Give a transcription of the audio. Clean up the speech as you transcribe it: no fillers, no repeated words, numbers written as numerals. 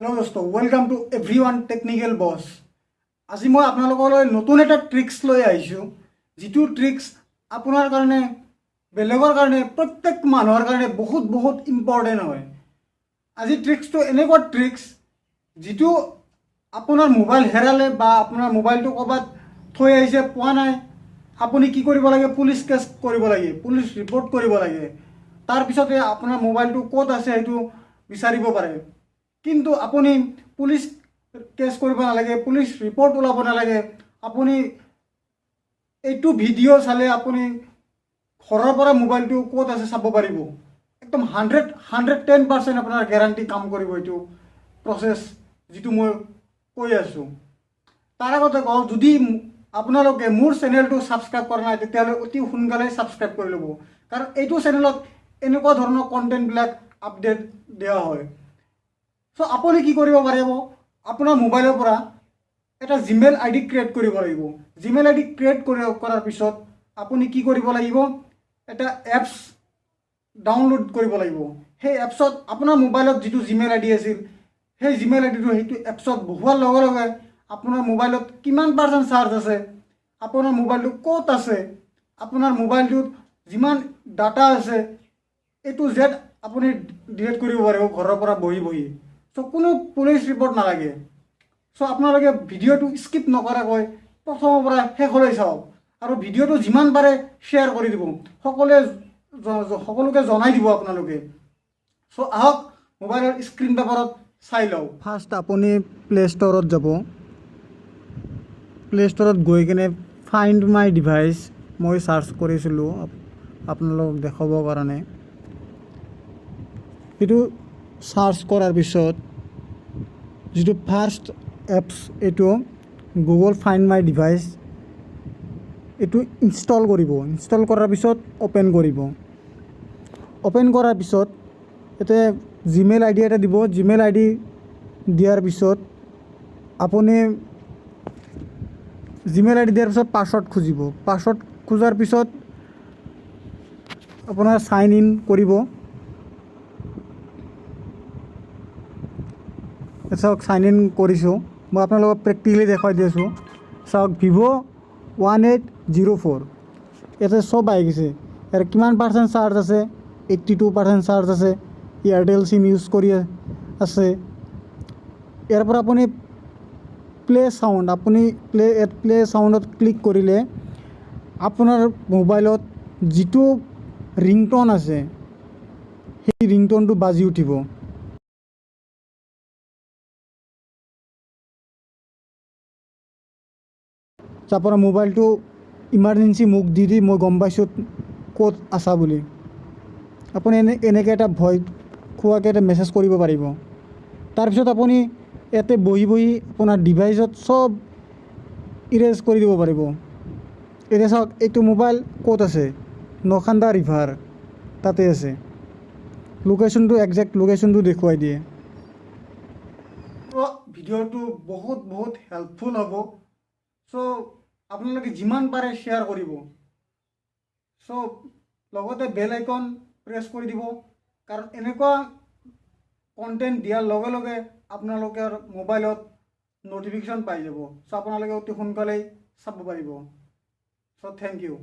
Hello दोस्तों, welcome to everyone technical boss. আজি মই আপোনালোকলৈ নতুন এটা ট্ৰিক্স লৈ আহিছোঁ, যিটো ট্ৰিক্স আপোনাৰ কাৰণে বেলেগৰ কাৰণে প্ৰত্যেক মানুহৰ কাৰণে বহুত বহুত ইম্পৰ্টেণ্ট হয়। আজি ট্ৰিক্সটো এনেকুৱা ট্ৰিক্স যিটো আপোনাৰ মোবাইল হেৰালে বা আপোনাৰ মোবাইলটো ক'ৰবাত থৈ আহিছে পোৱা নাই, আপুনি কি কৰিব লাগে? পুলিচ কেছ কৰিব লাগে, পুলিচ ৰিপৰ্ট কৰিব লাগে। তাৰপিছতে আপোনাৰ মোবাইলটো ক'ত আছে সেইটো বিচাৰিব পাৰে। কিন্তু আপুনি পুলিচ কেছ কৰিব নালাগে, পুলিচ ৰিপৰ্ট ওলাব নালাগে। আপুনি এইটো ভিডিঅ' চালে আপুনি ঘৰৰ পৰা মোবাইলটো ক'ত আছে চাব পাৰিব। একদম 110% আপোনাৰ গেৰাণ্টি কাম কৰিব এইটো প্ৰচেছ, যিটো মই কৈ আছোঁ। তাৰ আগতে কওঁ, যদি আপোনালোকে মোৰ চেনেলটো ছাবস্ক্ৰাইব কৰা নাই তেতিয়াহ'লে অতি সোনকালে ছাবস্ক্ৰাইব কৰি ল'ব, কাৰণ এইটো চেনেলত এনেকুৱা ধৰণৰ কণ্টেণ্টবিলাক আপডেট দিয়া হয়। সো আপুনি কি কৰিব পাৰিব? আপোনাৰ মোবাইলৰ পৰা এটা জিমেইল আইডি ক্ৰিয়েট কৰিব লাগিব। জিমেইল আইডি ক্ৰিয়েট কৰাৰ পিছত আপুনি কি কৰিব লাগিব? এটা এপছ ডাউনলোড কৰিব লাগিব। সেই এপছত আপোনাৰ মোবাইলত যিটো জিমেইল আইডি আছিল, সেই জিমেইল আইডিটো সেইটো এপছত বহুৱাৰ লগে লগে আপোনাৰ মোবাইলত কিমান % চাৰ্জ আছে, আপোনাৰ মোবাইলটো ক'ত আছে, আপোনাৰ মোবাইলটোত যিমান ডাটা আছে এইটো জেড আপুনি ডিলিট কৰিব পাৰিব ঘৰৰ পৰা বহি বহি। সো কোনো পুলিচ ৰিপৰ্ট নালাগে। সো আপোনালোকে ভিডিঅ'টো স্কিপ নকৰাকৈ প্ৰথমৰ পৰা শেষলৈ চাওক, আৰু ভিডিঅ'টো যিমান পাৰে শ্বেয়াৰ কৰি দিব, সকলোকে জনাই দিব আপোনালোকে। সো আহক মোবাইলৰ স্ক্ৰীন পেপাৰত চাই লওঁ। ফাৰ্ষ্ট আপুনি প্লে ষ্ট'ৰত যাব। প্লে ষ্ট'ৰত গৈ কিনে ফাইণ্ড মাই ডিভাইচ মই চাৰ্চ কৰিছিলোঁ আপোনালোকক দেখাবৰ কাৰণে। এইটো চাৰ্চ কৰাৰ পিছত যিটো ফাৰ্ষ্ট এপছ, এইটো গুগল ফাইণ্ড মাই ডিভাইচ, এইটো ইনষ্টল কৰিব। ইনষ্টল কৰাৰ পিছত অ'পেন কৰিব। অ'পেন কৰাৰ পিছত ইয়াতে জিমেইল আইডি এটা দিব। জিমেইল আইডি দিয়াৰ পিছত আপুনি জিমেইল আইডি দিয়াৰ পিছত পাছৱৰ্ড খুজিব। পাছৱৰ্ড খোজাৰ পিছত আপোনাৰ চাইন ইন কৰিব। চাওক, চাইন ইন কৰিছোঁ। মই আপোনালোকক প্ৰেক্টিকেলি দেখুৱাই দি আছোঁ। চাওক, Vivo1804 ইয়াতে চব আহি গৈছে। ইয়াৰ কিমান % চাৰ্জ আছে? 82% চাৰ্জ আছে। এয়াৰটেল চিম ইউজ কৰি আছে। ইয়াৰ পৰা আপুনি প্লে চাউণ্ড, আপুনি প্লে চাউণ্ডত ক্লিক কৰিলে আপোনাৰ মোবাইলত যিটো ৰিংটন আছে সেই ৰিংটনটো বাজি উঠিব। আপোনাৰ মোবাইলটো ইমাৰ্জেঞ্চি মোক দি মই গম পাইছোঁ ক'ত আছা বুলি। আপুনি এনেকৈ এটা ভয় খোৱাকৈ এটা মেছেজ কৰিব পাৰিব। তাৰপিছত আপুনি ইয়াতে বহি বহি আপোনাৰ ডিভাইচত চব ইৰেজ কৰি দিব পাৰিব। এতিয়া চাওক, এইটো মোবাইল ক'ত আছে? নখান্দা ৰিভাৰ তাতে আছে। লোকেশ্যনটো, একজেক্ট লোকেশ্যনটো দেখুৱাই দিয়ে। ভিডিঅ'টো বহুত বহুত হেল্পফুল হ'ব। সো আপোনালোকে যিমান পাৰে শ্বেয়াৰ কৰিব। সো লগতে বেল আইকন প্ৰেছ কৰি দিব, কাৰণ এনেকুৱা কণ্টেণ্ট দিয়াৰ লগে লগে আপোনালোকৰ মোবাইলত ন'টিফিকেশ্যন পাই যাব। সো আপোনালোকে অতি সোনকালেই চাব পাৰিব। So thank U.